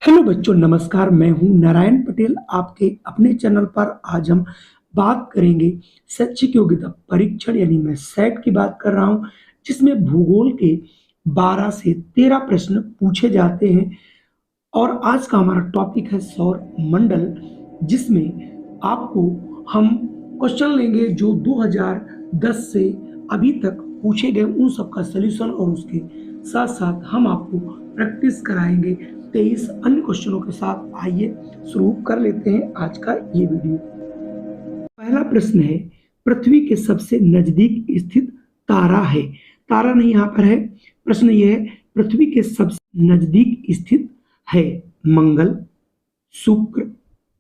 Hello बच्चों, नमस्कार। मैं हूं नारायण पटेल, आपके अपने चैनल पर। आज हम बात करेंगे शैक्षिक योग्यता परीक्षण यानी मैं सेट की बात कर रहा हूं, जिसमें भूगोल के 12 से 13 प्रश्न पूछे जाते हैं। और आज का हमारा टॉपिक है सौर मंडल, जिसमें आपको हम क्वेश्चन लेंगे जो 2010 से अभी तक पूछे गए उन सब का सलूशन, और उसके साथ साथ हम आपको प्रैक्टिस कराएंगे 23 अन्य क्वेश्चनों के साथ। आइए शुरू कर लेते हैं आज का ये वीडियो। पहला प्रश्न है, पृथ्वी के सबसे नजदीक स्थित तारा है। तारा नहीं यहाँ पर है। प्रश्न ये है, पृथ्वी के सबसे नजदीक स्थित है मंगल, शुक्र,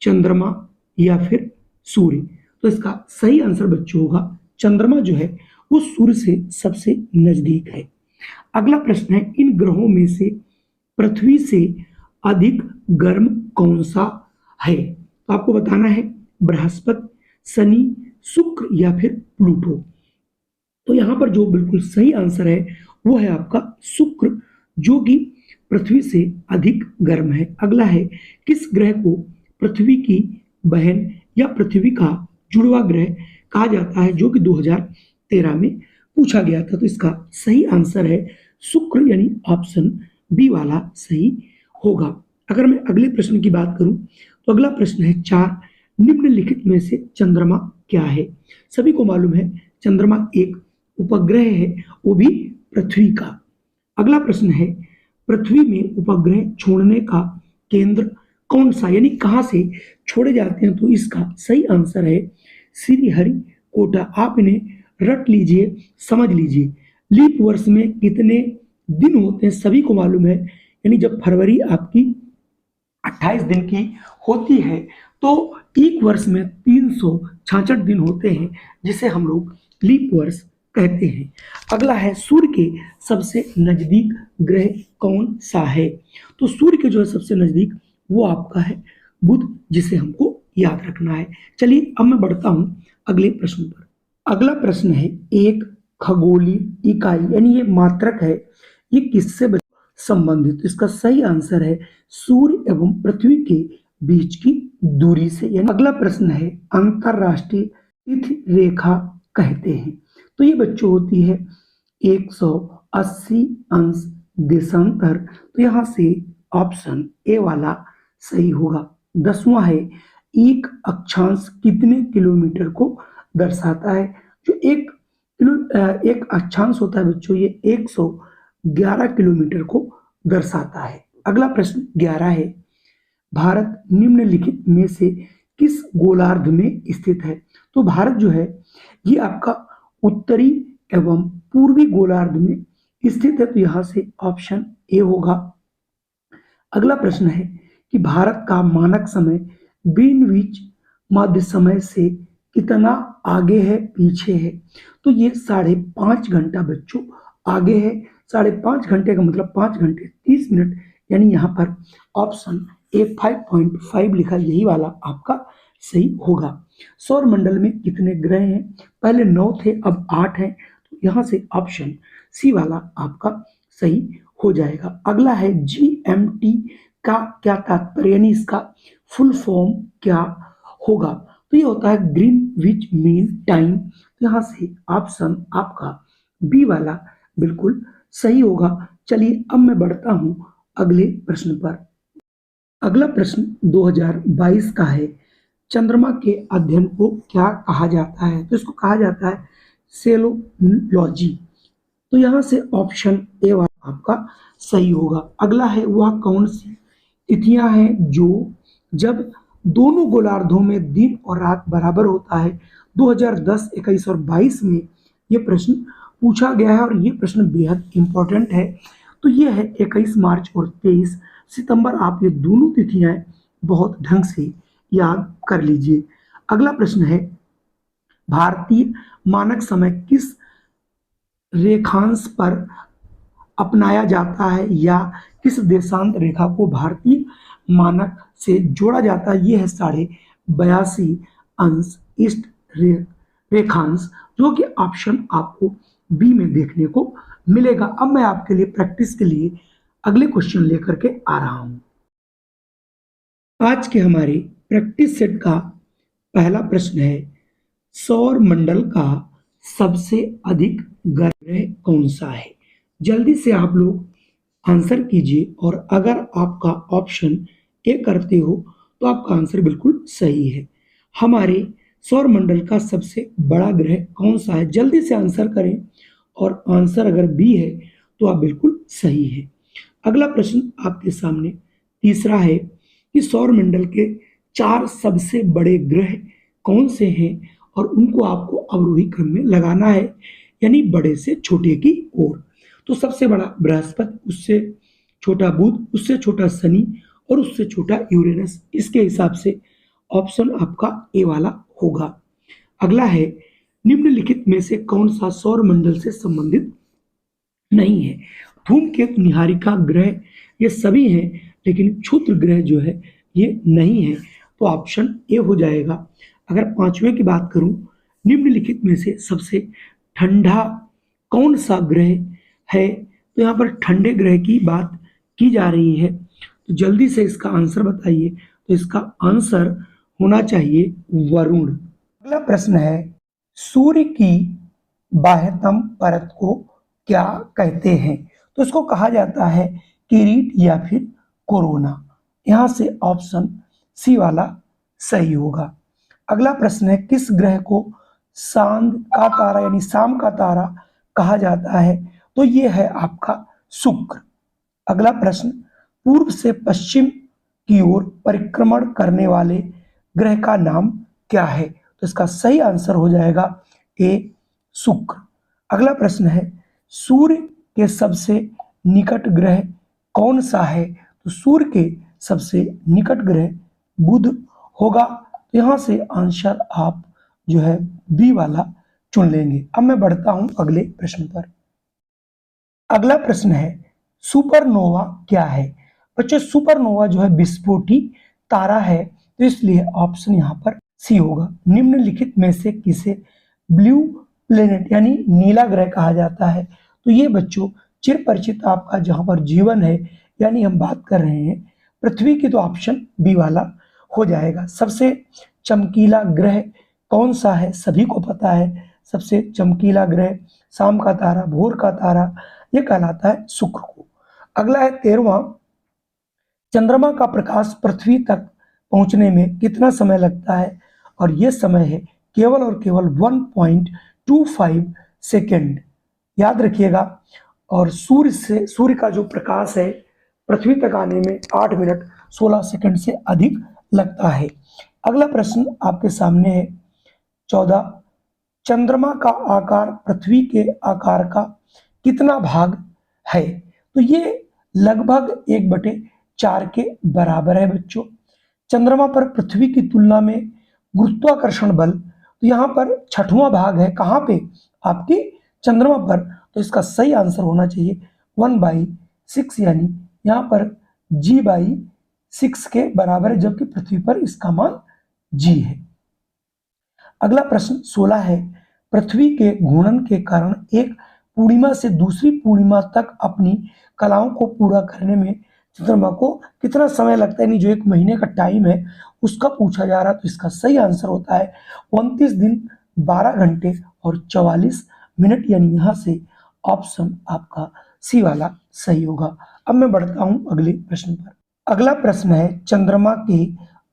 चंद्रमा या फिर सूर्य। तो इसका सही आंसर बच्चों होगा चंद्रमा जो है वो सूर्य से सबसे नजदीक है। अगला प्रश्न है, इन ग्रहों में से पृथ्वी से अधिक गर्म कौन सा है। तो आपको बताना है बृहस्पति, शनि, शुक्र या फिर प्लूटो। तो यहां पर जो बिल्कुल सही आंसर है वो है आपका शुक्र, जो कि पृथ्वी से अधिक गर्म है। अगला है, किस ग्रह को पृथ्वी की बहन या पृथ्वी का जुड़वा ग्रह कहा जाता है, जो कि 2013 में पूछा गया था। तो इसका सही आंसर है शुक्र, यानी ऑप्शन बी वाला सही होगा। अगर मैं अगले प्रश्न की बात करूं तो अगला प्रश्न है, 4 निम्नलिखित में से चंद्रमा क्या है। सभी को मालूम है चंद्रमा एक उपग्रह है, वो भी पृथ्वी का। अगला प्रश्न है, पृथ्वी में उपग्रह छोड़ने का केंद्र कौन सा, यानी कहां से छोड़े जाते हैं। तो इसका सही आंसर है श्रीहरिकोटा। आप इन्हें रट लीजिए, समझ लीजिए। लीप वर्ष में कितने दिन होते हैं सभी को मालूम है, यानी जब फरवरी आपकी 28 दिन की होती है तो एक वर्ष में 366 दिन होते हैं, जिसे हम लोग लीप वर्ष कहते हैं। अगला है, सूर्य के सबसे नजदीक ग्रह कौन सा है। तो सूर्य के जो है सबसे नजदीक वो आपका है बुध, जिसे हमको याद रखना है। चलिए अब मैं बढ़ता हूं अगले प्रश्न पर। अगला प्रश्न है, एक खगोलीय इकाई यानी ये मात्रक है, ये किससे संबंधित। इसका सही आंसर है सूर्य एवं पृथ्वी के बीच की दूरी से। यानी अगला प्रश्न है, अंतरराष्ट्रीय तिथि रेखा कहते हैं। तो ये बच्चों होती है 180 अंश देशांतर। तो यहां से ऑप्शन ए वाला सही होगा। 10वां है, एक अक्षांश कितने किलोमीटर को दर्शाता है। जो एक अक्षांश होता है बच्चों, ये 111 किलोमीटर को दर्शाता है। अगला प्रश्न 11 है, भारत निम्नलिखित में से किस गोलार्ध में स्थित है। तो भारत जो है ये आपका उत्तरी एवं पूर्वी गोलार्ध में स्थित है। तो यहां से ऑप्शन ए होगा। अगला प्रश्न है कि भारत का मानक समय ग्रीनविच मध्य समय से कितना आगे है, पीछे है। तो ये 5.5 घंटा बच्चों आगे है। 5.5 घंटे का मतलब 5 घंटे 30 मिनट, यानी यहाँ पर ऑप्शन ए 5.5 लिखा, यही वाला आपका सही होगा। सौर मंडल में कितने ग्रह हैं। पहले 9 थे, अब 8 हैं। तो यहाँ से ऑप्शन सी वाला आपका सही हो जाएगा। अगला है, GMT का क्या तात्पर्य, यानी इसका फुल फॉर्म क्या होगा। तो ये होता है ग्रीनविच मीन टाइम। तो यहाँ से ऑप्शन आपका बी वाला बिल्कुल सही होगा। चलिए अब मैं बढ़ता हूं अगले प्रश्न पर। अगला प्रश्न 2022 का है, चंद्रमा के अध्ययन को क्या कहा जाता है। तो इसको कहा जाता है सेलोलॉजी। तो यहां से ऑप्शन ए वाला आपका सही होगा। अगला है, वह कौन सी तिथियां हैं जो जब दोनों गोलार्धों में दिन और रात बराबर होता है। 2010, 21 और 22 में ये प्रश्न पूछा गया है, और ये प्रश्न बेहद इंपॉर्टेंट है। तो ये है 21 मार्च और 23 सितंबर। आप ये दोनों तिथियां बहुत ढंग से याद कर लीजिए। अगला प्रश्न है, भारतीय मानक समय किस रेखांश पर अपनाया जाता है, या किस देशांत रेखा को भारतीय मानक से जोड़ा जाता है। ये है 82.5 अंश ईस्ट रेखांश, जो कि ऑप्शन आपको बी में देखने को मिलेगा। अब मैं आपके लिए प्रैक्टिस के लिए अगले क्वेश्चन लेकर के आ रहा हूं। आज के हमारे प्रैक्टिस सेट का पहला प्रश्न है, सौर मंडल का सबसे अधिक ग्रह कौन सा है? जल्दी से आप लोग आंसर कीजिए और अगर आपका ऑप्शन ए करते हो तो आपका आंसर बिल्कुल सही है। हमारे सौर मंडल का सबसे बड़ा ग्रह कौन सा है? जल्दी से आंसर करें और आंसर अगर बी है तो आप बिल्कुल सही है। अगला प्रश्न आपके सामने तीसरा है कि सौर मंडल के 4 सबसे बड़े ग्रह कौन से हैं और उनको आपको अवरोही क्रम में लगाना है, यानी बड़े से छोटे की ओर। तो सबसे बड़ा बृहस्पति, उससे छोटा बुध, उससे छोटा शनि और उससे छोटा यूरेनस। इसके हिसाब से ऑप्शन आपका ए वाला होगा। अगला है, निम्नलिखित में से कौन सा सौर मंडल से संबंधित नहीं है? धूमकेतु, निहारिका ग्रह ये सभी हैं, लेकिन क्षुद्र ग्रह जो है ये नहीं है, तो ऑप्शन ए हो जाएगा। अगर पांचवें की बात करूं, निम्नलिखित में से सबसे ठंडा कौन सा ग्रह है? तो यहाँ पर ठंडे ग्रह की बात की जा रही है, तो जल्दी से इसका आंसर बताइए। तो इसका आंसर होना चाहिए वरुण। अगला प्रश्न है, सूर्य की बाह्यतम परत को क्या कहते हैं? तो इसको कहा जाता है किरीट या फिर कोरोना। यहां से ऑप्शन सी वाला सही होगा। अगला प्रश्न है, किस ग्रह को सांद का तारा यानी शाम का तारा कहा जाता है? तो ये है आपका शुक्र। अगला प्रश्न, पूर्व से पश्चिम की ओर परिक्रमण करने वाले ग्रह का नाम क्या है? तो इसका सही आंसर हो जाएगा ए शुक्र। अगला प्रश्न है, सूर्य के सबसे निकट ग्रह कौन सा है? तो सूर्य के सबसे निकट ग्रह बुध होगा। तो यहां से आंसर आप जो है बी वाला चुन लेंगे। अब मैं बढ़ता हूं अगले प्रश्न पर। अगला प्रश्न है, सुपरनोवा क्या है? बच्चों, सुपरनोवा जो है विस्फोटी तारा है, तो इसलिए ऑप्शन यहाँ पर सी होगा। निम्नलिखित में से किसे ब्लू प्लेनेट यानी नीला ग्रह कहा जाता है? तो ये बच्चों चिर परिचित आपका जहां पर जीवन है, यानी हम बात कर रहे हैं पृथ्वी की, तो ऑप्शन बी वाला हो जाएगा। सबसे चमकीला ग्रह कौन सा है? सभी को पता है, सबसे चमकीला ग्रह शाम का तारा, भोर का तारा, ये कहलाता है शुक्र को। अगला है 13वां, चंद्रमा का प्रकाश पृथ्वी तक पहुंचने में कितना समय लगता है? और यह समय है केवल और केवल 1.25 सेकेंड। याद रखिएगा। और सूर्य का जो प्रकाश है पृथ्वी तक आने में 8 मिनट 16 सेकंड से अधिक लगता है। अगला प्रश्न आपके सामने है 14, चंद्रमा का आकार पृथ्वी के आकार का कितना भाग है? तो ये लगभग 1/4 के बराबर है बच्चों। चंद्रमा पर पृथ्वी की तुलना में गुरुत्वाकर्षण बल, तो यहाँ पर 6वां भाग है। कहाँ पे? आपकी चंद्रमा पर। तो इसका सही आंसर होना चाहिए 1/6, यानी यहाँ पर g/6 के बराबर है, जबकि पृथ्वी पर इसका मान g है। अगला प्रश्न 16 है, पृथ्वी के घूर्णन के कारण एक पूर्णिमा से दूसरी पूर्णिमा तक अपनी कलाओं को पूरा करने में चंद्रमा को कितना समय लगता है? यानी जो 1 महीने का टाइम है उसका पूछा जा रहा है। तो इसका सही आंसर होता है 29 दिन 12 घंटे और 44 मिनट, यानी यहाँ से ऑप्शन आपका सी वाला सही होगा। अब मैं बढ़ता हूं अगले प्रश्न पर। अगला प्रश्न है, चंद्रमा के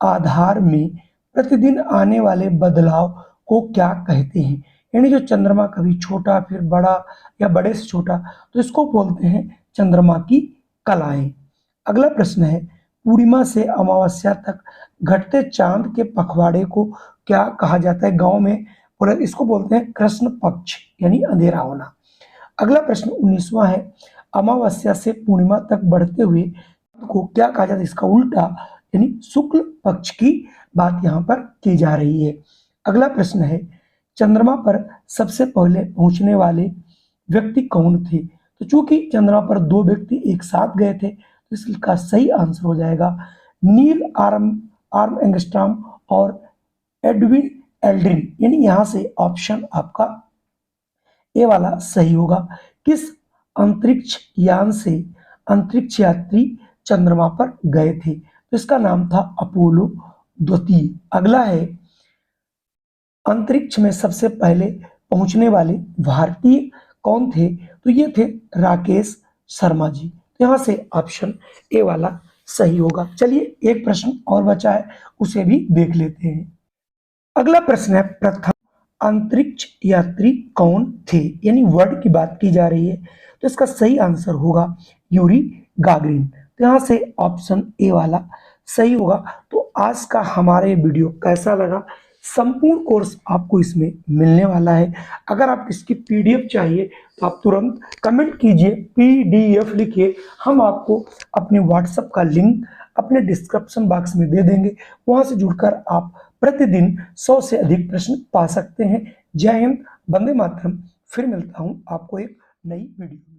आधार में प्रतिदिन आने वाले बदलाव को क्या कहते हैं? यानी जो चंद्रमा कभी छोटा फिर बड़ा या बड़े से छोटा, तो इसको बोलते हैं चंद्रमा की कलाएं। अगला प्रश्न है, पूर्णिमा से अमावस्या तक घटते चांद के पखवाड़े को क्या कहा जाता है? गांव में बोला, इसको बोलते हैं कृष्ण पक्ष, यानी अंधेरा होना। अगला प्रश्न 19वां है, अमावस्या से पूर्णिमा तक बढ़ते हुए को क्या कहा जाता है? इसका उल्टा, यानी शुक्ल पक्ष की बात यहाँ पर की जा रही है। अगला प्रश्न है, चंद्रमा पर सबसे पहले पहुंचने वाले व्यक्ति कौन थे? तो चूंकि चंद्रमा पर 2 व्यक्ति एक साथ गए थे, तो इसका सही आंसर हो जाएगा नील आर्मस्ट्रांग और एडविन एल्ड्रिन, यानी यहां से ऑप्शन आपका ए वाला सही होगा। किस अंतरिक्ष यान से अंतरिक्ष यात्री चंद्रमा पर गए थे? तो इसका नाम था अपोलो द्वितीय। अगला है अंतरिक्ष में सबसे पहले पहुंचने वाले भारतीय कौन थे? तो ये थे राकेश शर्मा जी। तो यहाँ से ऑप्शन ए वाला सही होगा। चलिए एक प्रश्न और बचा है, उसे भी देख लेते हैं। अगला प्रश्न है प्रथम अंतरिक्ष यात्री कौन थे? यानी वर्ड की बात की जा रही है, तो इसका सही आंसर होगा यूरी गागरिन। तो यहाँ से ऑप्शन ए वाला सही होगा। तो आज का हमारा ये वीडियो कैसा लगा? संपूर्ण कोर्स आपको इसमें मिलने वाला है। अगर आप इसकी पीडीएफ चाहिए तो आप तुरंत कमेंट कीजिए, पीडीएफ लिखिए, हम आपको अपने व्हाट्सएप का लिंक अपने डिस्क्रिप्शन बॉक्स में दे देंगे। वहां से जुड़कर आप प्रतिदिन 100 से अधिक प्रश्न पा सकते हैं। जय हिंद, वंदे मातरम। फिर मिलता हूं आपको एक नई वीडियो।